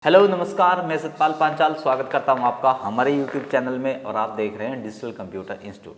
Hello नमस्कार, मैं सतपाल पांचाल स्वागत करता हूं आपका हमारे यूट्यूब चैनल में और आप देख रहे हैं डिजिटल कंप्यूटर इंस्टीट्यूट।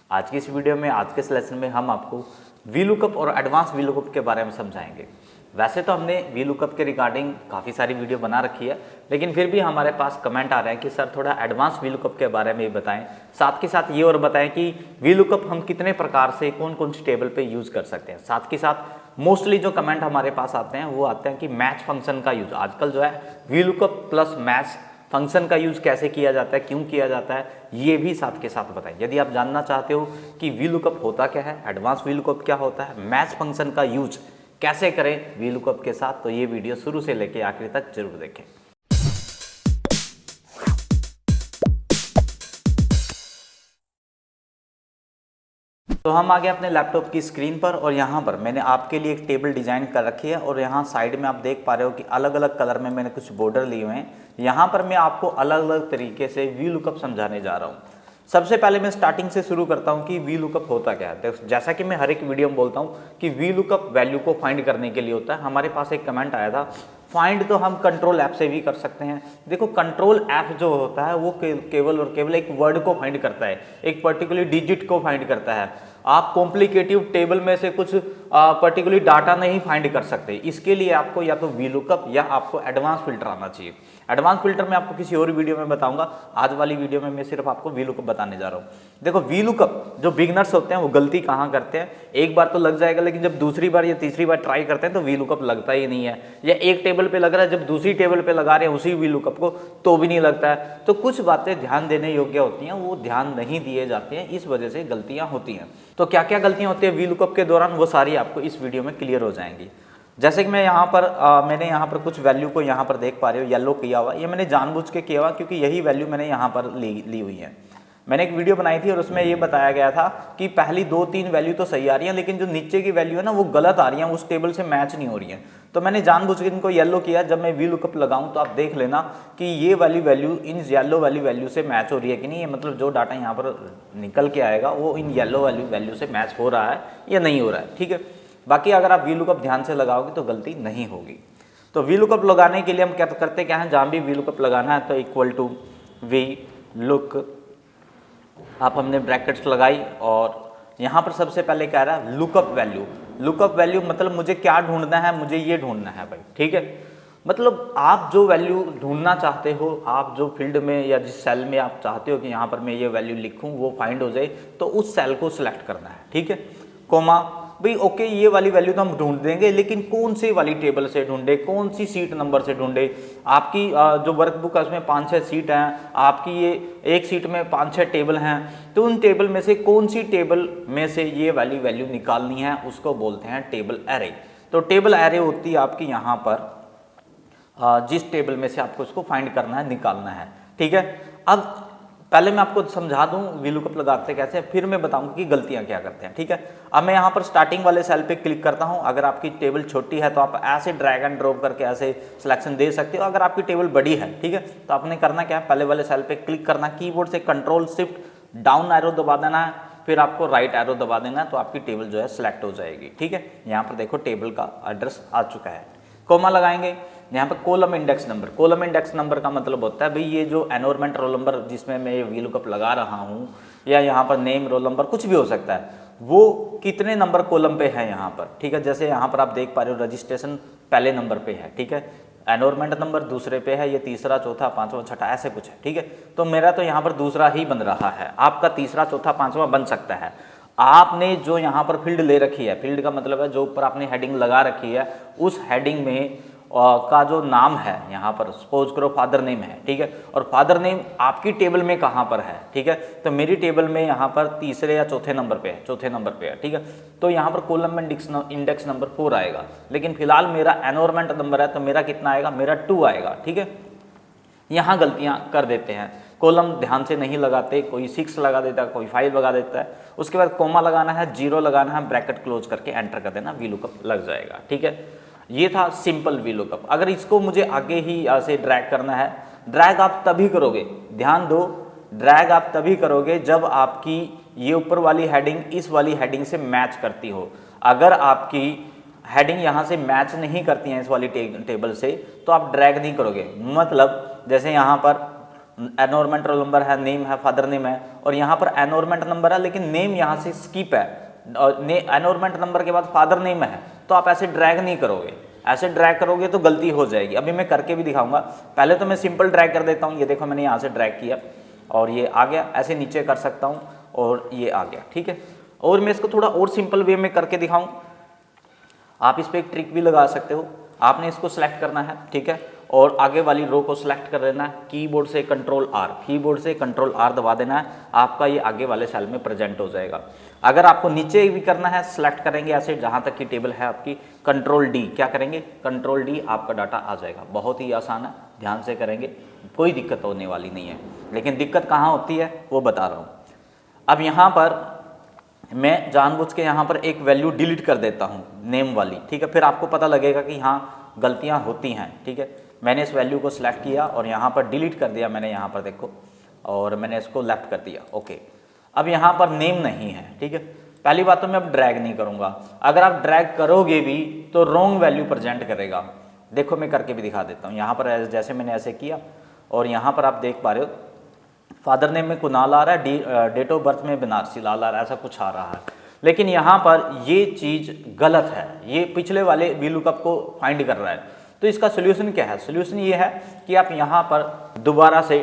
आज की इस वीडियो में, आज के इस लेसन में हम आपको वीलुकअप और एडवांस वीलुकअप के बारे में समझाएंगे। वैसे तो हमने वीलुकअप के रिगार्डिंग काफ़ी सारी वीडियो बना रखी है, लेकिन फिर भी हमारे पास कमेंट आ रहे हैं कि सर थोड़ा एडवांस वीलुकअप के बारे में बताएं। साथ के साथ ये और बताएं कि वीलुकअप हम कितने प्रकार से कौन कौन सी टेबल पे यूज़ कर सकते हैं। साथ के साथ मोस्टली जो कमेंट हमारे पास आते हैं वो आते हैं कि मैच फंक्शन का यूज आजकल जो है वीलुकअप प्लस मैच फंक्शन का यूज कैसे किया जाता है, क्यों किया जाता है, ये भी साथ के साथ बताएं। यदि आप जानना चाहते हो कि वीलुकअप होता क्या है, एडवांस वीलुकअप क्या होता है, मैच फंक्शन का यूज कैसे करें वीलुकअप के साथ, तो ये वीडियो शुरू से लेकर आखिर तक जरूर देखें। तो हम आ गए अपने लैपटॉप की स्क्रीन पर और यहाँ पर मैंने आपके लिए एक टेबल डिजाइन कर रखी है और यहाँ साइड में आप देख पा रहे हो कि अलग अलग कलर में मैंने कुछ बॉर्डर लिए हुए हैं। यहाँ पर मैं आपको अलग अलग तरीके से वीलुकअप समझाने जा रहा हूँ। सबसे पहले मैं स्टार्टिंग से शुरू करता हूँ कि वीलुकअप होता क्या है। जैसा कि मैं हर एक वीडियो में बोलता हूँ कि वीलुकअप वैल्यू को फाइंड करने के लिए होता है। हमारे पास एक कमेंट आया था, फाइंड तो हम कंट्रोल ऐप से भी कर सकते हैं। देखो, कंट्रोल ऐप जो होता है वो केवल और केवल एक वर्ड को फाइंड करता है, एक पर्टिकुलर डिजिट को फाइंड करता है। आप कॉम्प्लिकेटिव टेबल में से कुछ पर्टिकुलर डाटा नहीं फाइंड कर सकते। इसके लिए आपको या तो वीलुकअप या आपको एडवांस फिल्टर आना चाहिए। एडवांस फिल्टर मैं आपको किसी और वीडियो में बताऊंगा। आज वाली वीडियो में मैं सिर्फ आपको वीलुकअप बताने जा रहा हूँ। देखो, वीलुकअप जो बिगनर्स होते हैं वो गलती कहाँ करते हैं, एक बार तो लग जाएगा, लेकिन जब दूसरी बार या तीसरी बार ट्राई करते हैं तो वीलुकअप लगता ही नहीं है, या एक टेबल पे लग रहा है, जब दूसरी टेबल पे लगा रहे हैं उसी वीलुकअप को तो भी नहीं लगता है। तो कुछ बातें ध्यान देने योग्य होती हैं, वो ध्यान नहीं दिए जाते हैं, इस वजह से गलतियां होती हैं। तो क्या क्या गलतियां होती है वीलुकअप के दौरान, वो सारी आपको इस वीडियो में क्लियर हो जाएंगी। जैसे कि मैं यहाँ पर मैंने यहाँ पर कुछ वैल्यू को यहाँ पर देख पा रहे हो येलो किया हुआ, ये मैंने जानबूझ के किया हुआ क्योंकि यही वैल्यू मैंने यहाँ पर ली हुई है। मैंने एक वीडियो बनाई थी और उसमें ये बताया गया था कि पहली 2-3 वैल्यू तो सही आ रही है, लेकिन जो नीचे की वैल्यू है ना वो गलत आ रही है, उस टेबल से मैच नहीं हो रही है। तो मैंने जानबूझ के इनको येलो किया। जब मैं वीलुकअप लगाऊं तो आप देख लेना कि ये वाली वैल्यू इन येलो वाली वैल्यू से मैच हो रही है कि नहीं। ये मतलब जो डाटा यहाँ पर निकल के आएगा वो इन येलो वाली वैल्यू से मैच हो रहा है या नहीं हो रहा है, ठीक है। बाकी अगर आप वीलुकअप ध्यान से लगाओगे तो गलती नहीं होगी। तो वीलुकअप लगाने के लिए हम क्या करते क्या है, जहाँ भी वीलुकअप लगाना है तो इक्वल टू वी लुक, आप हमने ब्रैकेट्स लगाई और यहाँ पर सबसे पहले क्या रहा है, लुकअप वैल्यू। लुकअप वैल्यू मतलब मुझे क्या ढूंढना है, मुझे ये ढूंढना है भाई, ठीक है। मतलब आप जो वैल्यू ढूंढना चाहते हो, आप जो फील्ड में या जिस सेल में आप चाहते हो कि यहाँ पर मैं ये वैल्यू लिखूँ वो फाइंड हो जाए, तो उस सेल को सिलेक्ट करना है, ठीक है। कोमा भाई ओके, ये वाली वैल्यू तो हम ढूंढ देंगे, लेकिन कौन सी वाली टेबल से ढूंढे, कौन सी सीट नंबर से ढूंढे। आपकी जो वर्कबुक है उसमें 5-6 सीट हैं, आपकी ये एक सीट में 5-6 टेबल हैं, तो उन टेबल में से कौन सी टेबल में से ये वाली वैल्यू निकालनी है, उसको बोलते हैं टेबल एरे। तो टेबल एरे होती है आपकी यहाँ पर जिस टेबल में से आपको उसको फाइंड करना है, निकालना है, ठीक है। अब पहले मैं आपको समझा दूं वीलुकअप लगाते कैसे, फिर मैं बताऊंगा कि गलतियां क्या करते हैं, ठीक है। अब मैं यहाँ पर स्टार्टिंग वाले सेल पे क्लिक करता हूं। अगर आपकी टेबल छोटी है तो आप ऐसे ड्रैग एंड ड्रॉप करके ऐसे सिलेक्शन दे सकते हो। अगर आपकी टेबल बड़ी है, ठीक है, तो आपने करना क्या है, पहले वाले सेल पे क्लिक करना, कीबोर्ड से कंट्रोल शिफ्ट डाउन एरो दबा देना है, फिर आपको राइट एरो दबा देना है, तो आपकी टेबल जो है सिलेक्ट हो जाएगी, ठीक है। यहाँ पर देखो टेबल का एड्रेस आ चुका है। कोमा लगाएंगे, यहाँ पर column index number. Column index number का मतलब होता है भाई ये जो एनवायरमेंट रोल नंबर जिसमें मैं ये वीलुकअप लगा रहा हूँ, या यहाँ पर नेम रोल नंबर कुछ भी हो सकता है, वो कितने नंबर कॉलम पे है यहाँ पर, ठीक है। जैसे यहाँ पर आप देख पा रहे हो रजिस्ट्रेशन पहले नंबर पे है, ठीक है, एनवायरमेंट नंबर दूसरे पे है, ये तीसरा चौथा पांचवा छठा ऐसे कुछ है, ठीक है। तो मेरा तो यहाँ पर दूसरा ही बन रहा है, आपका तीसरा चौथा पांचवा बन सकता है। आपने जो यहाँ पर फील्ड ले रखी है, फील्ड का मतलब है जो ऊपर आपने हेडिंग लगा रखी है, उस हेडिंग में का जो नाम है, यहाँ पर सपोज करो फादर नेम है, ठीक है, और फादर नेम आपकी टेबल में कहाँ पर है, ठीक है। तो मेरी टेबल में यहाँ पर तीसरे या चौथे नंबर पे है, चौथे नंबर पे है, ठीक है। तो यहाँ पर कॉलम इंडेक्स नंबर 4 आएगा, लेकिन फिलहाल मेरा एनवायरमेंट नंबर है तो मेरा कितना आएगा, मेरा 2 आएगा, ठीक है। यहाँ गलतियाँ कर देते हैं, कॉलम ध्यान से नहीं लगाते, कोई 6 लगा देता है, कोई 5 लगा देता है। उसके बाद कोमा लगाना है, 0 लगाना है, ब्रैकेट क्लोज करके एंटर कर देना, वीलुकअप लग जाएगा, ठीक है। ये था सिंपल वीलुकअप। अगर इसको मुझे आगे ही ऐसे ड्रैग करना है, ड्रैग आप तभी करोगे, ध्यान दो, ड्रैग आप तभी करोगे जब आपकी ये ऊपर वाली हेडिंग इस वाली हेडिंग से मैच करती हो। अगर आपकी हेडिंग यहाँ से मैच नहीं करती हैं इस वाली टेबल से, तो आप ड्रैग नहीं करोगे। मतलब जैसे यहाँ पर एनरोलमेंट रोल नंबर है, नेम है, फादर नेम है, और यहाँ पर एनरोलमेंट नंबर है लेकिन नेम यहाँ से स्किप है, और एनरोलमेंट नंबर के बाद फादर नेम है, तो आप ऐसे ड्रैग नहीं करोगे। ऐसे ड्रैग करोगे तो गलती हो जाएगी। अभी मैं करके भी दिखाऊंगा। पहले तो मैं सिंपल ड्रैग कर देता हूँ। ये देखो मैंने यहाँ से ड्रैग किया और ये आ गया, ऐसे नीचे कर सकता हूँ और ये आ गया, ठीक है। और मैं इसको थोड़ा और सिंपल वे में करके दिखाऊं। आप इस पर एक ट्रिक भी लगा सकते हो। आपने इसको सेलेक्ट करना है, ठीक है, और आगे वाली रो को सिलेक्ट कर लेना है, कीबोर्ड से कंट्रोल आर दबा देना है, आपका ये आगे वाले सेल में प्रेजेंट हो जाएगा। अगर आपको नीचे भी करना है, सिलेक्ट करेंगे ऐसे जहां तक की टेबल है आपकी, कंट्रोल डी, क्या करेंगे, कंट्रोल डी, आपका डाटा आ जाएगा। बहुत ही आसान है, ध्यान से करेंगे, कोई दिक्कत होने वाली नहीं है। लेकिन दिक्कत कहाँ होती है वो बता रहा हूँ। अब यहाँ पर मैं जानबूझ के यहाँ पर एक वैल्यू डिलीट कर देता हूँ, नेम वाली, ठीक है, फिर आपको पता लगेगा कि हाँ गलतियाँ होती हैं, ठीक है। मैंने इस वैल्यू को सिलेक्ट किया और यहाँ पर डिलीट कर दिया मैंने, यहाँ पर देखो, और मैंने इसको लेफ्ट कर दिया, ओके। अब यहाँ पर नेम नहीं है, ठीक है। पहली बात तो मैं अब ड्रैग नहीं करूँगा। अगर आप ड्रैग करोगे भी तो रॉन्ग वैल्यू प्रेजेंट करेगा। देखो मैं करके भी दिखा देता हूँ। यहाँ पर जैसे मैंने ऐसे किया और यहाँ पर आप देख पा रहे हो फादर नेम में कुणाल आ रहा है, डेट ऑफ बर्थ में बनारसी लाल आ रहा है, ऐसा कुछ आ रहा है। लेकिन यहाँ पर ये चीज़ गलत है, ये पिछले वाले वीलुकअप को फाइंड कर रहा है। तो इसका सोल्यूशन क्या है? सोल्यूशन ये है कि आप यहाँ पर दोबारा से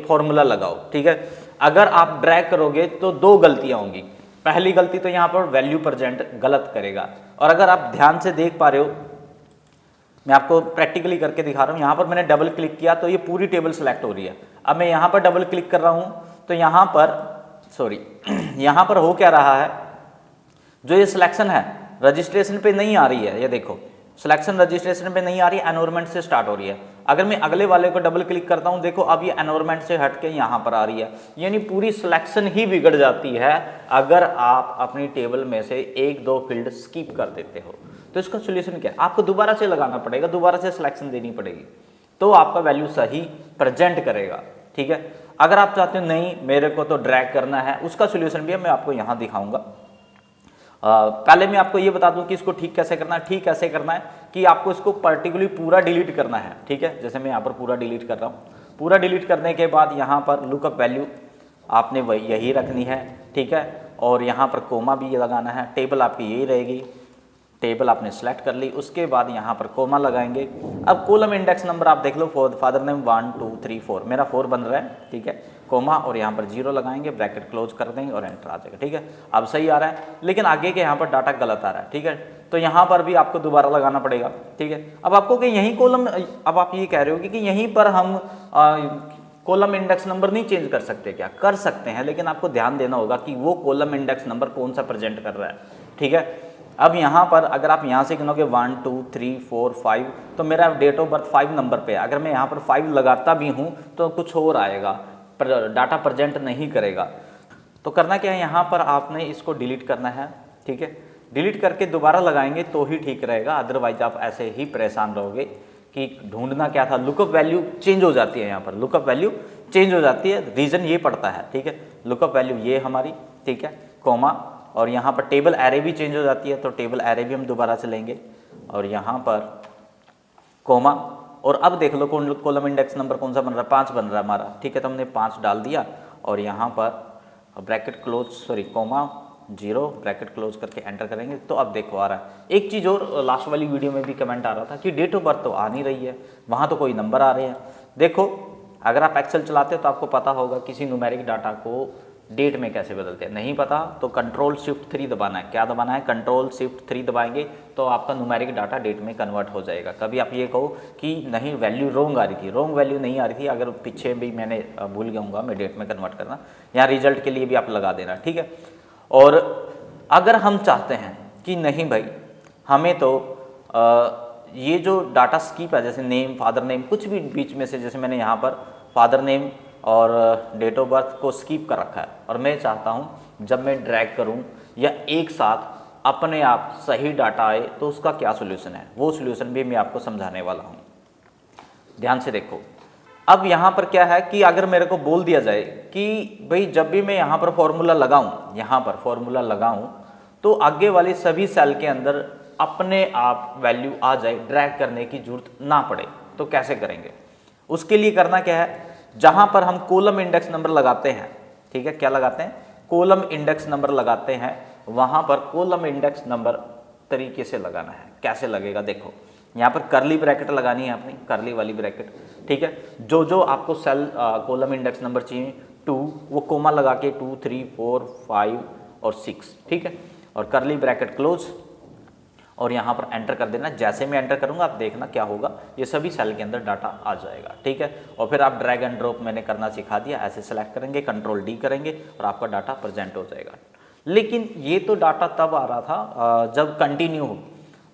फॉर्मूला लगाओ, ठीक है। अगर आप ड्रैग करोगे तो दो गलतियाँ होंगी। पहली गलती तो यहाँ पर वैल्यू प्रेजेंट गलत करेगा, और अगर आप ध्यान से देख पा रहे हो, मैं आपको प्रैक्टिकली करके दिखा रहा हूँ। यहाँ पर मैंने डबल क्लिक किया तो ये पूरी टेबल सेलेक्ट हो रही है। अब मैं यहाँ पर डबल क्लिक कर रहा हूँ तो यहाँ पर यहाँ पर हो क्या रहा है, जो ये सिलेक्शन है रजिस्ट्रेशन पे नहीं आ रही है। ये देखो सिलेक्शन रजिस्ट्रेशन पे नहीं आ रही है, एनवायरमेंट से स्टार्ट हो रही है। अगर मैं अगले वाले को डबल क्लिक करता हूँ, देखो अब ये एनवायरमेंट से हट के यहाँ पर आ रही है। यानी पूरी सिलेक्शन ही बिगड़ जाती है अगर आप अपनी टेबल में से एक दो फील्ड स्किप कर देते हो। तो इसका सोल्यूशन क्या है? आपको दोबारा से लगाना पड़ेगा, दोबारा से सिलेक्शन देनी पड़ेगी, तो आपका वैल्यू सही प्रेजेंट करेगा, ठीक है। अगर आप चाहते हो नहीं मेरे को तो ड्रैग करना है, उसका सोल्यूशन भी है, मैं आपको यहाँ दिखाऊंगा। पहले मैं आपको ये बता दूं कि इसको ठीक कैसे करना है। ठीक कैसे करना है कि आपको इसको पर्टिकुलरली पूरा डिलीट करना है, ठीक है। जैसे मैं यहाँ पर पूरा डिलीट कर रहा हूँ। पूरा डिलीट करने के बाद यहाँ पर लुकअप वैल्यू आपने वही यही रखनी है, ठीक है, और यहाँ पर कोमा भी लगाना है। टेबल आपकी यही रहेगी, टेबल आपने सेलेक्ट कर ली, उसके बाद यहाँ पर कोमा लगाएंगे। अब कॉलम इंडेक्स नंबर आप देख लो, फादर नेम 1 2 3 4, मेरा 4 बन रहा है, ठीक है। कोमा और यहाँ पर 0 लगाएंगे, ब्रैकेट क्लोज कर देंगे और एंटर आ जाएगा, ठीक है। अब सही आ रहा है, लेकिन आगे के यहाँ पर डाटा गलत आ रहा है, ठीक है। तो यहाँ पर भी आपको दोबारा लगाना पड़ेगा, ठीक है। अब आपको कि यही कॉलम, अब आप ये कह रहे हो कि यहीं पर हम कॉलम इंडेक्स नंबर नहीं चेंज कर सकते क्या? कर सकते हैं, लेकिन आपको ध्यान देना होगा कि वो कॉलम इंडेक्स नंबर कौन सा प्रेजेंट कर रहा है, ठीक है। अब यहाँ पर अगर आप यहाँ से गिनोगे 1 2 3 4 5, तो मेरा डेट ऑफ बर्थ 5 नंबर पे है। अगर मैं यहाँ पर 5 लगाता भी हूँ तो कुछ और आएगा, पर डाटा प्रेजेंट नहीं करेगा। तो करना क्या है, यहाँ पर आपने इसको डिलीट करना है, ठीक है। डिलीट करके दोबारा लगाएंगे तो ही ठीक रहेगा, अदरवाइज आप ऐसे ही परेशान रहोगे कि ढूंढना क्या था। लुकअप वैल्यू चेंज हो जाती है, यहाँ पर लुकअप वैल्यू चेंज हो जाती है, रीज़न ये पड़ता है, ठीक है। लुकअप वैल्यू ये हमारी, ठीक है, कोमा, और यहाँ पर टेबल एरे भी चेंज हो जाती है, तो टेबल एरे भी हम दोबारा से लेंगे और यहाँ पर कोमा। और अब देख लो कॉलम इंडेक्स नंबर कौन सा बन रहा है, 5 बन रहा है हमारा, ठीक है। तो हमने 5 डाल दिया और यहाँ पर bracket close comma 0 bracket close करके एंटर करेंगे, तो अब देखो आ रहा है। एक चीज़ और, लास्ट वाली वीडियो में भी कमेंट आ रहा था कि डेट ऑफ बर्थ तो आ नहीं रही है, वहाँ तो कोई नंबर आ रहे हैं। देखो अगर आप एक्सेल चलाते हो तो आपको पता होगा किसी न्यूमेरिक डाटा को डेट में कैसे बदलते हैं। नहीं पता तो कंट्रोल शिफ्ट 3 दबाना है। क्या दबाना है? कंट्रोल शिफ्ट 3 दबाएंगे तो आपका न्यूमेरिक डाटा डेट में कन्वर्ट हो जाएगा। कभी आप ये कहो कि नहीं वैल्यू रॉन्ग आ रही थी, रॉन्ग वैल्यू नहीं आ रही थी, अगर पीछे भी मैंने भूल गया हूँ मैं डेट में कन्वर्ट करना, यहाँ रिजल्ट के लिए भी आप लगा देना, ठीक है। और अगर हम चाहते हैं कि नहीं भाई हमें तो ये जो डाटा स्किप है, जैसे नेम, फादर नेम, कुछ भी बीच में से, जैसे मैंने यहाँ पर फादर नेम और डेट ऑफ बर्थ को स्किप कर रखा है, और मैं चाहता हूँ जब मैं ड्रैग करूँ या एक साथ अपने आप सही डाटा आए, तो उसका क्या सोल्यूशन है, वो सोल्यूशन भी मैं आपको समझाने वाला हूँ। ध्यान से देखो। अब यहाँ पर क्या है कि अगर मेरे को बोल दिया जाए कि भाई जब भी मैं यहाँ पर फॉर्मूला लगाऊँ, यहाँ पर फॉर्मूला लगाऊँ, तो आगे वाली सभी सेल के अंदर अपने आप वैल्यू आ जाए, ड्रैग करने की जरूरत ना पड़े। तो कैसे करेंगे? उसके लिए करना क्या है, जहां पर हम कॉलम इंडेक्स नंबर लगाते हैं, ठीक है, क्या लगाते हैं, कॉलम इंडेक्स नंबर लगाते हैं, वहां पर कॉलम इंडेक्स नंबर तरीके से लगाना है। कैसे लगेगा देखो, यहाँ पर करली ब्रैकेट लगानी है अपनी, करली वाली ब्रैकेट, ठीक है। जो जो आपको सेल कॉलम इंडेक्स नंबर चाहिए 2, वो कोमा लगा के 2, 3, 4, 5 और 6, ठीक है, और करली ब्रैकेट क्लोज, और यहाँ पर एंटर कर देना। जैसे मैं एंटर करूँगा आप देखना क्या होगा, ये सभी सेल के अंदर डाटा आ जाएगा, ठीक है। और फिर आप ड्रैग एंड ड्रॉप मैंने करना सिखा दिया, ऐसे सेलेक्ट करेंगे, कंट्रोल डी करेंगे और आपका डाटा प्रेजेंट हो जाएगा। लेकिन ये तो डाटा तब आ रहा था जब कंटिन्यू हो।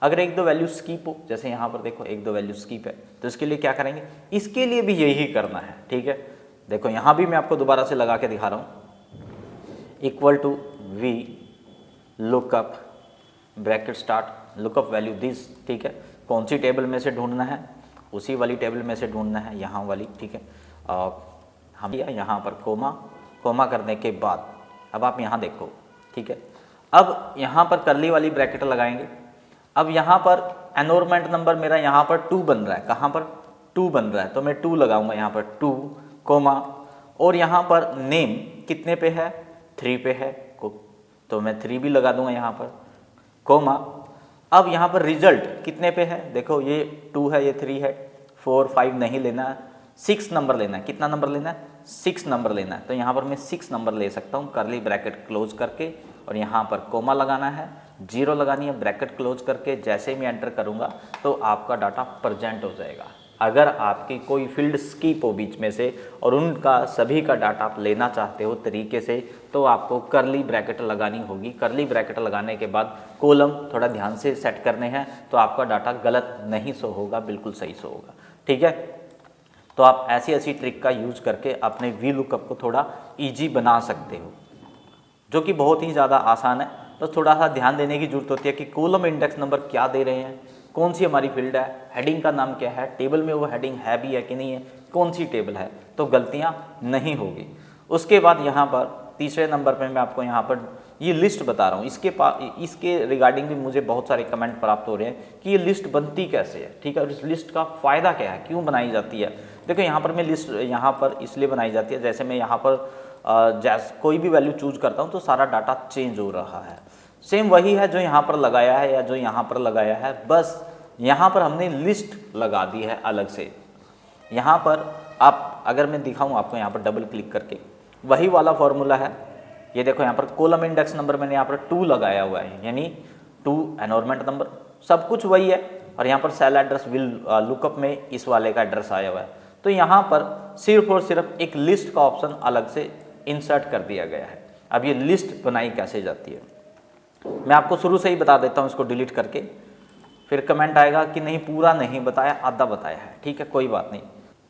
अगर एक दो वैल्यू स्कीप हो, जैसे यहाँ पर देखो एक दो वैल्यू स्कीप है, तो इसके लिए क्या करेंगे, इसके लिए भी यही करना है, ठीक है। देखो यहाँ भी मैं आपको दोबारा से लगा के दिखा रहा हूँ, equal to V lookup bracket start lookup value this, ठीक है। कौन सी टेबल में से ढूंढना है, उसी वाली टेबल में से ढूंढना है, यहाँ वाली, ठीक है। हम यहाँ पर कोमा करने के बाद अब आप यहाँ देखो, ठीक है। अब यहाँ पर करली वाली ब्रैकेट लगाएंगे। अब यहाँ पर एनरोलमेंट नंबर मेरा यहाँ पर 2 बन रहा है, कहाँ पर 2 बन रहा है, तो मैं 2 लगाऊंगा यहाँ पर 2, कोमा, और यहाँ पर नेम कितने पे है, 3 पे है, तो मैं 3 भी लगा दूंगा यहाँ पर, कोमा। अब यहाँ पर रिजल्ट कितने पे है, देखो ये 2 है, ये 3 है, 4, 5 नहीं लेना है, 6 नंबर लेना है। कितना नंबर लेना है, 6 नंबर लेना है। तो यहाँ पर मैं 6 नंबर ले सकता हूँ, करली ब्रैकेट क्लोज करके, और यहाँ पर कोमा लगाना है, 0 लगानी है, ब्रैकेट क्लोज करके। जैसे ही मैं एंटर करूँगा तो आपका डाटा प्रेजेंट हो जाएगा। अगर आपकी कोई फील्ड स्किप हो बीच में से और उनका सभी का डाटा आप लेना चाहते हो तरीके से, तो आपको करली ब्रैकेट लगानी होगी। करली ब्रैकेट लगाने के बाद कॉलम थोड़ा ध्यान से सेट करने हैं, तो आपका डाटा गलत नहीं शो होगा, बिल्कुल सही शो होगा, ठीक है। तो आप ऐसी ऐसी ट्रिक का यूज करके अपने वी लुकअप को थोड़ा ईजी बना सकते हो, जो कि बहुत ही ज़्यादा आसान है। तो थोड़ा सा ध्यान देने की जरूरत होती है कि कॉलम इंडेक्स नंबर क्या दे रहे हैं, कौन सी हमारी फील्ड है, हेडिंग का नाम क्या है, टेबल में वो हेडिंग है भी है कि नहीं है, कौन सी टेबल है, तो गलतियां नहीं होगी। उसके बाद यहाँ पर तीसरे नंबर पे मैं आपको यहाँ पर ये लिस्ट बता रहा हूँ। इसके रिगार्डिंग भी मुझे बहुत सारे कमेंट प्राप्त हो रहे हैं कि ये लिस्ट बनती कैसे है, ठीक है, और इस लिस्ट का फ़ायदा क्या है, क्यों बनाई जाती है। देखो यहाँ पर मैं लिस्ट यहाँ पर इसलिए बनाई जाती है, जैसे मैं यहाँ पर जैसे कोई भी वैल्यू चूज करता हूँ तो सारा डाटा चेंज हो रहा है, सेम वही है जो यहाँ पर लगाया है या जो यहाँ पर लगाया है, बस यहाँ पर हमने लिस्ट लगा दी है अलग से। यहाँ पर आप अगर मैं दिखाऊँ आपको यहाँ पर डबल क्लिक करके, वही वाला फॉर्मूला है। ये देखो यहाँ पर कॉलम इंडेक्स नंबर मैंने यहाँ पर 2 लगाया हुआ है, यानी 2 एनरोलमेंट नंबर, सब कुछ वही है। और यहाँ पर सेल एड्रेस विल लुकअप में इस वाले का एड्रेस आया हुआ है। तो यहाँ पर सिर्फ और सिर्फ एक लिस्ट का ऑप्शन अलग से इंसर्ट कर दिया गया है। अब ये लिस्ट बनाई कैसे जाती है मैं आपको शुरू से ही बता देता हूँ, इसको डिलीट करके। फिर कमेंट आएगा कि नहीं पूरा नहीं बताया, आधा बताया है, ठीक है, कोई बात नहीं।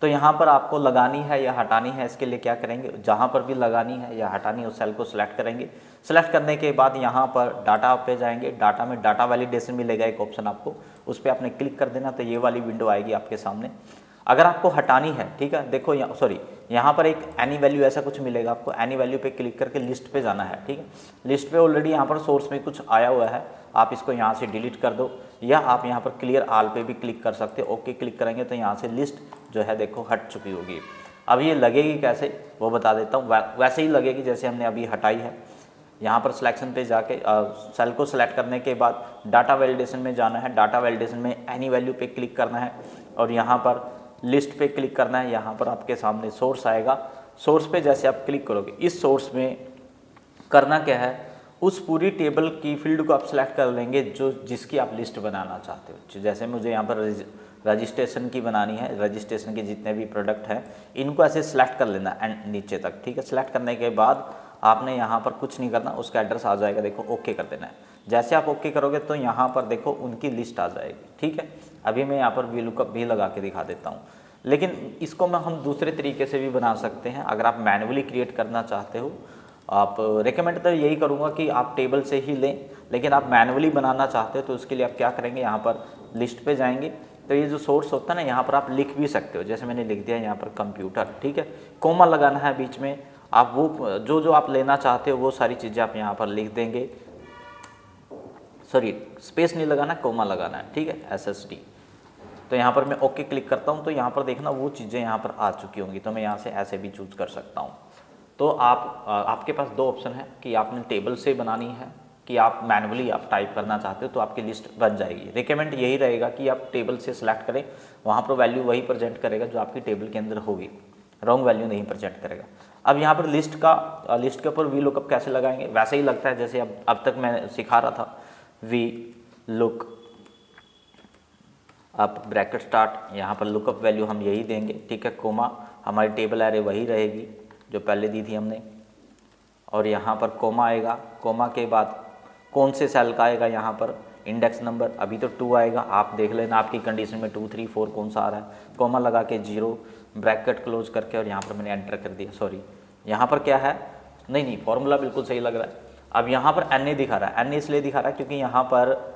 तो यहाँ पर आपको लगानी है या हटानी है, इसके लिए क्या करेंगे, जहाँ पर भी लगानी है या हटानी है उस सेल को सिलेक्ट करेंगे। सिलेक्ट करने के बाद यहाँ पर डाटा पे जाएंगे, डाटा में डाटा वैलिडेशन मिलेगा एक ऑप्शन आपको, उस पर आपने क्लिक कर देना, तो ये वाली विंडो आएगी आपके सामने। अगर आपको हटानी है, ठीक है, देखो यहाँ पर एक एनी वैल्यू ऐसा कुछ मिलेगा आपको, एनी वैल्यू पे क्लिक करके लिस्ट पे जाना है, ठीक है। लिस्ट पे ऑलरेडी यहाँ पर सोर्स में कुछ आया हुआ है, आप इसको यहाँ से डिलीट कर दो, या आप यहाँ पर क्लियर ऑल पे भी क्लिक कर सकते हो। ओके क्लिक करेंगे तो यहाँ से लिस्ट जो है देखो हट चुकी होगी। अब ये लगेगी कैसे वो बता देता हूँ, वैसे ही लगेगी जैसे हमने अभी हटाई है। यहाँ पर सिलेक्शन पे जाके सेल को सिलेक्ट करने के बाद डाटा वैलिडेशन में जाना है, डाटा वैलिडेशन में एनी वैल्यू पे क्लिक करना है और यहाँ पर लिस्ट पे क्लिक करना है। यहाँ पर आपके सामने सोर्स आएगा, सोर्स पे जैसे आप क्लिक करोगे, इस सोर्स में करना क्या है, उस पूरी टेबल की फील्ड को आप सिलेक्ट कर लेंगे जो जिसकी आप लिस्ट बनाना चाहते हो। जैसे मुझे यहाँ पर रजिस्ट्रेशन की बनानी है, रजिस्ट्रेशन के जितने भी प्रोडक्ट हैं इनको ऐसे सिलेक्ट कर लेना एंड नीचे तक, ठीक है। सिलेक्ट करने के बाद आपने यहाँ पर कुछ नहीं करना, उसका एड्रेस आ जाएगा, देखो ओके कर देना है। जैसे आप ओके करोगे तो यहाँ पर देखो उनकी लिस्ट आ जाएगी, ठीक है। अभी मैं यहाँ पर वी लुकअप भी लगा के दिखा देता हूँ, लेकिन इसको हम दूसरे तरीके से भी बना सकते हैं। अगर आप मैनुअली क्रिएट करना चाहते हो, आप रिकमेंड तो यही करूँगा कि आप टेबल से ही लें, लेकिन आप मैनुअली बनाना चाहते हो तो उसके लिए आप क्या करेंगे, यहाँ पर लिस्ट पे जाएंगे तो ये जो सोर्स होता है ना, यहाँ पर आप लिख भी सकते हो, जैसे मैंने लिख दिया यहाँ पर कंप्यूटर, ठीक है। कोमा लगाना है बीच में, आप वो जो आप लेना चाहते हो वो सारी चीज़ें आप यहाँ पर लिख देंगे। सॉरी स्पेस नहीं लगाना, कोमा लगाना है, ठीक है, SSD। तो यहाँ पर मैं ओके क्लिक करता हूँ तो यहाँ पर देखना वो चीज़ें यहाँ पर आ चुकी होंगी, तो मैं यहाँ से ऐसे भी चूज़ कर सकता हूँ। तो आपके पास दो ऑप्शन है कि आपने टेबल से बनानी है कि आप मैनुअली आप टाइप करना चाहते हो, तो आपकी लिस्ट बन जाएगी। रिकमेंड यही रहेगा कि आप टेबल से सिलेक्ट करें, वहाँ पर वैल्यू वही प्रेजेंट करेगा जो आपकी टेबल के अंदर होगी, रॉन्ग वैल्यू नहीं प्रेजेंट करेगा। अब यहाँ पर लिस्ट के ऊपर वी लुकअप कैसे लगाएंगे, वैसे ही लगता है जैसे अब तक मैं सिखा रहा था। V look up bracket start, यहाँ पर लुकअप वैल्यू हम यही देंगे, ठीक है, कोमा हमारी टेबल एरे वही रहेगी जो पहले दी थी हमने, और यहाँ पर कोमा आएगा। कोमा के बाद कौन से सेल का आएगा, यहाँ पर इंडेक्स नंबर, अभी तो 2 आएगा, आप देख लेना आपकी कंडीशन में 2 3 4 कौन सा आ रहा है। कोमा लगा के 0, ब्रैकेट क्लोज करके, और यहाँ पर मैंने एंटर कर दिया। सॉरी यहाँ पर क्या है, नहीं फॉर्मूला बिल्कुल सही लग रहा है। अब यहाँ पर NA दिखा रहा है, NA इसलिए दिखा रहा है क्योंकि यहाँ पर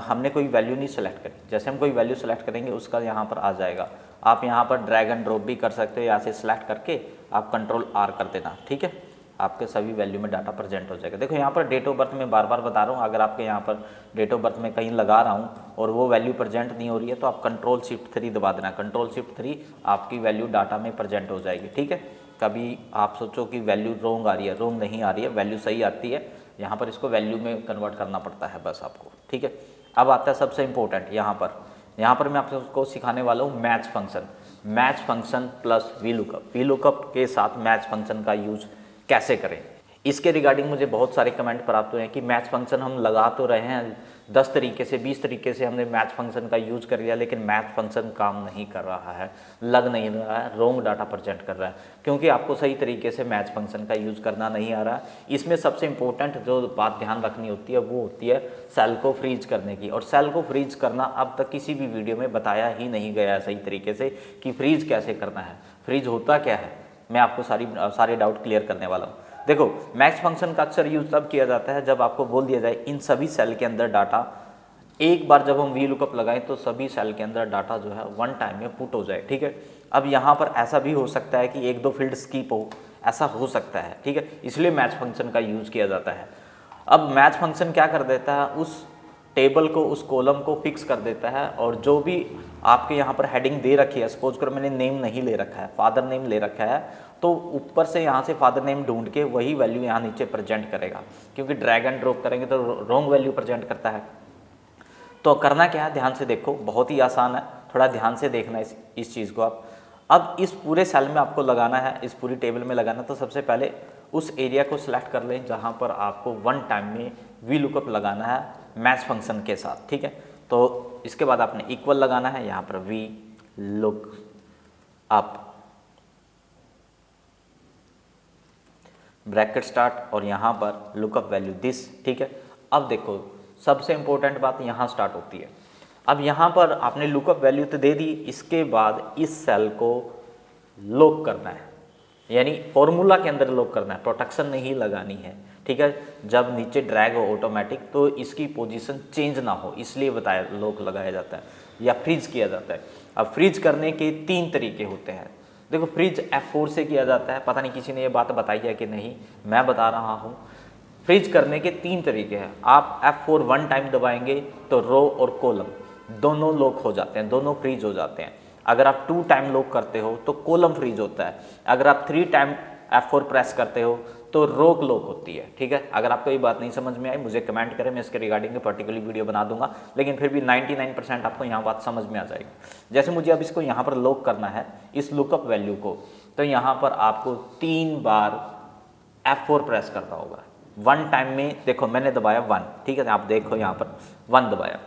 हमने कोई वैल्यू नहीं सेलेक्ट करी। जैसे हम कोई वैल्यू सेलेक्ट करेंगे उसका यहाँ पर आ जाएगा। आप यहाँ पर ड्रैग एंड ड्रॉप भी कर सकते हो, यहाँ से सिलेक्ट करके आप कंट्रोल R कर देना, ठीक है, आपके सभी वैल्यू में डाटा प्रेजेंट हो जाएगा। देखो यहाँ पर डेट ऑफ बर्थ में बार बार बता रहा हूँ, अगर आपके यहाँ पर डेट ऑफ बर्थ में कहीं लगा रहा हूँ और वो वैल्यू प्रेजेंट नहीं हो रही है तो आप Ctrl+Shift+3 दबा देना। Ctrl+Shift+3 आपकी वैल्यू डाटा में प्रेजेंट हो जाएगी, ठीक है। कभी आप सोचो कि वैल्यू रॉन्ग आ रही है, रॉन्ग नहीं आ रही है, वैल्यू सही आती है, यहाँ पर इसको वैल्यू में कन्वर्ट करना पड़ता है बस आपको, ठीक है। अब आता है सबसे इंपॉर्टेंट, यहाँ पर मैं आपको सिखाने वाला हूँ match function. Match function plus V lookup के साथ मैच फंक्शन का यूज कैसे करें, इसके रिगार्डिंग मुझे बहुत सारे कमेंट प्राप्त हुए हैं कि मैच फंक्शन हम लगा तो रहे हैं 10 तरीके से 20 तरीके से हमने मैच फंक्शन का यूज कर लिया, लेकिन मैच फंक्शन काम नहीं कर रहा है, लग नहीं रहा है, रॉन्ग डाटा प्रेजेंट कर रहा है, क्योंकि आपको सही तरीके से मैच फंक्शन का यूज करना नहीं आ रहा। इसमें सबसे इंपॉर्टेंट जो बात ध्यान रखनी होती है वो होती है सेल को फ्रीज करने की। और सेल को फ्रीज करना अब तक किसी भी वीडियो में बताया ही नहीं गया है सही तरीके से कि फ्रीज कैसे करना है, फ्रीज होता क्या है, मैं आपको सारे डाउट क्लियर करने वाला हूँ। देखो मैच फंक्शन का अक्सर यूज तब किया जाता है जब आपको बोल दिया जाए इन सभी सेल के अंदर डाटा, एक बार जब हम वी लुकअप लगाएं तो सभी सेल के अंदर डाटा जो है वन टाइम में पुट हो जाए, ठीक है। अब यहाँ पर ऐसा भी हो सकता है कि 1-2 फील्ड स्किप हो, ऐसा हो सकता है, ठीक है, इसलिए मैच फंक्शन का यूज किया जाता है। अब मैच फंक्शन क्या कर देता है, उस टेबल को, उस कॉलम को फिक्स कर देता है, और जो भी आपके यहाँ पर हेडिंग दे रखी है, सपोज करो मैंने नेम नहीं ले रखा है, फादर नेम ले रखा है, तो ऊपर से यहाँ से फादर नेम ढूंढ के वही वैल्यू यहाँ नीचे प्रेजेंट करेगा, क्योंकि ड्रैग एंड ड्रॉप करेंगे तो रॉन्ग वैल्यू प्रेजेंट करता है। तो करना क्या है, ध्यान से देखो, बहुत ही आसान है, थोड़ा ध्यान से देखना इस चीज़ को आप। अब इस पूरे सेल में आपको लगाना है, इस पूरी टेबल में लगाना, तो सबसे पहले उस एरिया को सिलेक्ट कर लें जहाँ पर आपको वन टाइम में वी लुकअप लगाना है मैच फंक्शन के साथ, ठीक है। तो इसके बाद आपने इक्वल लगाना है, यहाँ पर V look up bracket start, और यहाँ पर लुकअप वैल्यू दिस, ठीक है। अब देखो सबसे इंपॉर्टेंट बात यहाँ स्टार्ट होती है। अब यहाँ पर आपने लुकअप वैल्यू तो दे दी, इसके बाद इस सेल को लॉक करना है, यानी फॉर्मूला के अंदर लॉक करना है, प्रोटेक्शन नहीं लगानी है, ठीक है। जब नीचे ड्रैग हो ऑटोमेटिक तो इसकी पोजीशन चेंज ना हो, इसलिए बताया लॉक लगाया जाता है या फ्रीज किया जाता है। अब फ्रीज करने के 3 तरीके होते हैं। देखो फ्रीज F4 से किया जाता है, पता नहीं किसी ने ये बात बताई है कि नहीं, मैं बता रहा हूँ। फ्रीज करने के 3 तरीके हैं। आप F4 1 टाइम दबाएंगे तो रो और कॉलम दोनों लॉक हो जाते हैं, दोनों फ्रीज हो जाते हैं। अगर आप 2 टाइम लॉक करते हो तो कॉलम फ्रीज होता है। अगर आप 3 टाइम F4 प्रेस करते हो तो रो लॉक होती है, ठीक है। अगर आपको ये बात नहीं समझ में आई मुझे कमेंट करें, मैं इसके रिगार्डिंग पर्टिकुलर वीडियो बना दूंगा, लेकिन फिर भी 99% आपको यहाँ बात समझ में आ जाएगी। जैसे मुझे अब इसको यहाँ पर लॉक करना है, इस लुकअप वैल्यू को, तो यहाँ पर आपको 3 बार F4 प्रेस करना होगा। 1 टाइम में देखो मैंने दबाया 1, ठीक है, आप देखो यहाँ पर 1 दबाया,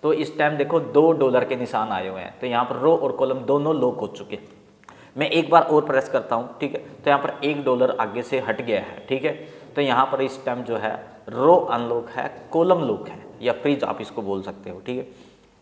तो इस टाइम देखो $2 के निशान आए हुए हैं, तो यहाँ पर रो और कॉलम दोनों लॉक हो चुके हैं। मैं एक बार और प्रेस करता हूँ, ठीक है, तो यहाँ पर $1 आगे से हट गया है, ठीक है। तो यहाँ पर इस टाइम जो है रो अनलॉक है, कॉलम लॉक है, या फ्रीज आप इसको बोल सकते हो, ठीक है।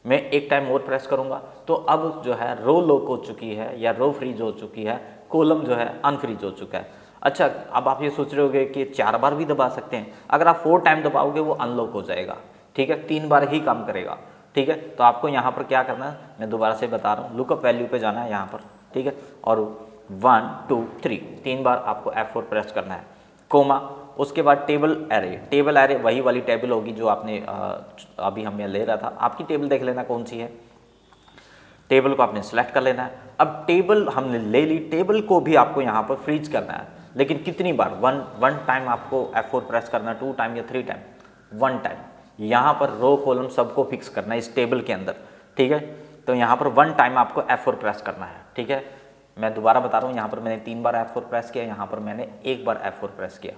मैं एक टाइम और प्रेस करूँगा तो अब जो है रो लॉक हो चुकी है या रो फ्रीज हो चुकी है, कॉलम जो है अनफ्रीज हो चुका है। अच्छा, अब आप ये सोच रहे होगे कि 4 बार भी दबा सकते हैं। अगर आप 4 टाइम दबाओगे वो अनलॉक हो जाएगा, ठीक है, 3 बार ही काम करेगा, ठीक है। तो आपको यहाँ पर क्या करना है, मैं दोबारा से बता रहा हूँ, लुकअप वैल्यू पे जाना है यहाँ पर, ठीक है, और 1 2 3 3 बार आपको F4 प्रेस करना है, कोमा, उसके बाद टेबल एरे वही वाली टेबल होगी जो आपने अभी हमें ले रहा था। आपकी टेबल देख लेना कौन सी है, टेबल को आपने सेलेक्ट कर लेना है। अब टेबल हमने ले ली, टेबल को भी आपको यहाँ पर फ्रीज करना है, लेकिन कितनी बार, वन टाइम आपको F4 प्रेस करना है, 2 टाइम या 3 टाइम, 1 टाइम। यहाँ पर रो कॉलम सबको फिक्स करना है इस टेबल के अंदर, ठीक है। तो यहाँ पर 1 टाइम आपको F4 प्रेस करना है, ठीक है। मैं दोबारा बता रहा हूँ, यहाँ पर मैंने 3 बार F4 प्रेस किया, यहाँ पर मैंने 1 बार F4 प्रेस किया,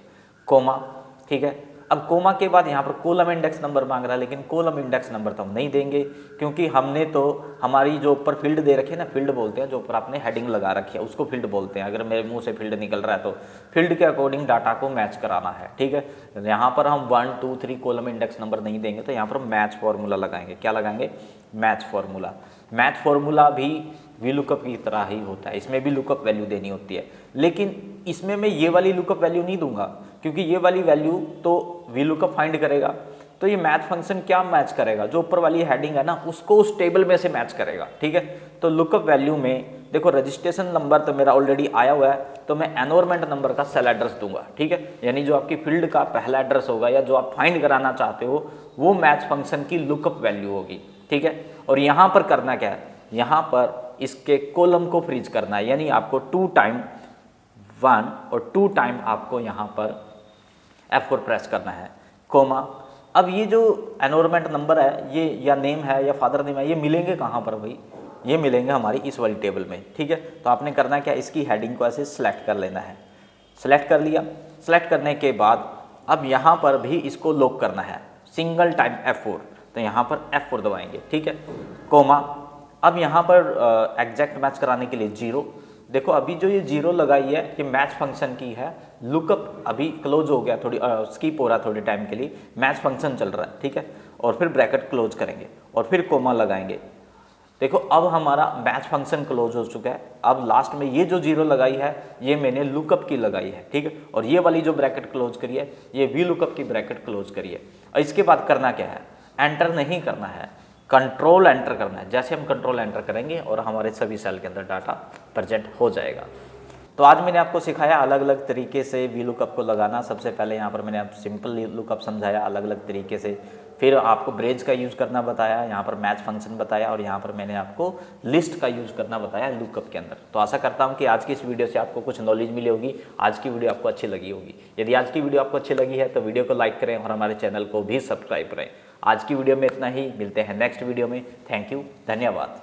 कोमा, ठीक है। अब कोमा के बाद यहाँ पर कॉलम इंडेक्स नंबर मांग रहा है, लेकिन कॉलम इंडेक्स नंबर तो हम नहीं देंगे, क्योंकि हमने तो हमारी जो ऊपर फील्ड दे रखी है ना, फील्ड बोलते हैं, जो ऊपर आपने हेडिंग लगा रखी है उसको फील्ड बोलते हैं। अगर मेरे मुंह से फील्ड निकल रहा है तो फील्ड के अकॉर्डिंग डाटा को मैच कराना है, ठीक है। यहाँ पर हम 1 2 3 कॉलम इंडेक्स नंबर नहीं देंगे, तो यहाँ पर मैच फॉर्मूला लगाएंगे। क्या लगाएंगे? Match formula. मैच फॉर्मूला भी VLOOKUP की तरह ही होता है, इसमें भी लुकअप वैल्यू देनी होती है, लेकिन इसमें मैं ये वाली लुकअप वैल्यू नहीं दूंगा, क्योंकि ये वाली वैल्यू तो VLOOKUP फाइंड करेगा। तो ये मैच फंक्शन क्या मैच करेगा? जो ऊपर वाली हेडिंग है ना, उसको उस टेबल में से मैच करेगा, ठीक है। तो लुकअप वैल्यू में देखो, रजिस्ट्रेशन नंबर तो मेरा ऑलरेडी आया हुआ है, तो मैं एनवायरमेंट नंबर का सेल एड्रेस दूंगा, ठीक है। यानी जो आपकी फील्ड का पहला एड्रेस होगा या जो आप फाइंड कराना चाहते हो, वो मैच फंक्शन की लुकअप वैल्यू होगी, ठीक है। और यहाँ पर करना क्या है? यहाँ पर इसके कॉलम को फ्रीज करना है, यानी आपको 2 टाइम 1 और 2 टाइम आपको यहाँ पर F4 प्रेस करना है, कोमा। अब ये जो एनवायरमेंट नंबर है, ये या नेम है या फादर नेम है, ये मिलेंगे कहाँ पर भाई? ये मिलेंगे हमारी इस वाली टेबल में, ठीक है। तो आपने करना क्या, इसकी हेडिंग को ऐसे सिलेक्ट कर लेना है। सिलेक्ट कर लिया। सिलेक्ट करने के बाद अब यहाँ पर भी इसको लॉक करना है, सिंगल टाइम F4। तो यहाँ पर F4 दबाएंगे, ठीक है, कोमा। अब यहाँ पर एग्जैक्ट मैच कराने के लिए 0। देखो अभी जो ये 0 लगाई है, ये मैच फंक्शन की है। लुकअप अभी क्लोज हो गया, थोड़ी स्किप हो रहा थोड़ी टाइम के लिए, मैच फंक्शन चल रहा है, ठीक है। और फिर ब्रैकेट क्लोज करेंगे और फिर कोमा लगाएंगे। देखो अब हमारा मैच फंक्शन क्लोज हो चुका है। अब लास्ट में ये जो 0 लगाई है, ये मैंने लुकअप की लगाई है, ठीक है। और ये वाली जो ब्रैकेट क्लोज करी है, ये VLOOKUP की ब्रैकेट क्लोज करी है। और इसके बाद करना क्या है? एंटर नहीं करना है, कंट्रोल एंटर करना है। जैसे हम कंट्रोल एंटर करेंगे और हमारे सभी सेल के अंदर डाटा प्रेजेंट हो जाएगा। तो आज मैंने आपको सिखाया अलग अलग तरीके से VLOOKUP को लगाना। सबसे पहले यहाँ पर मैंने आप सिंपल लुकअप समझाया अलग अलग तरीके से, फिर आपको ब्रेज का यूज़ करना बताया, यहाँ पर मैच फंक्शन बताया, और यहाँ पर मैंने आपको लिस्ट का यूज़ करना बताया लुकअप के अंदर। तो आशा करता हूँ कि आज की इस वीडियो से आपको कुछ नॉलेज मिली होगी, आज की वीडियो आपको अच्छी लगी होगी। यदि आज की वीडियो आपको अच्छी लगी है तो वीडियो को लाइक करें और हमारे चैनल को भी सब्सक्राइब करें। आज की वीडियो में इतना ही, मिलते हैं नेक्स्ट वीडियो में। थैंक यू, धन्यवाद।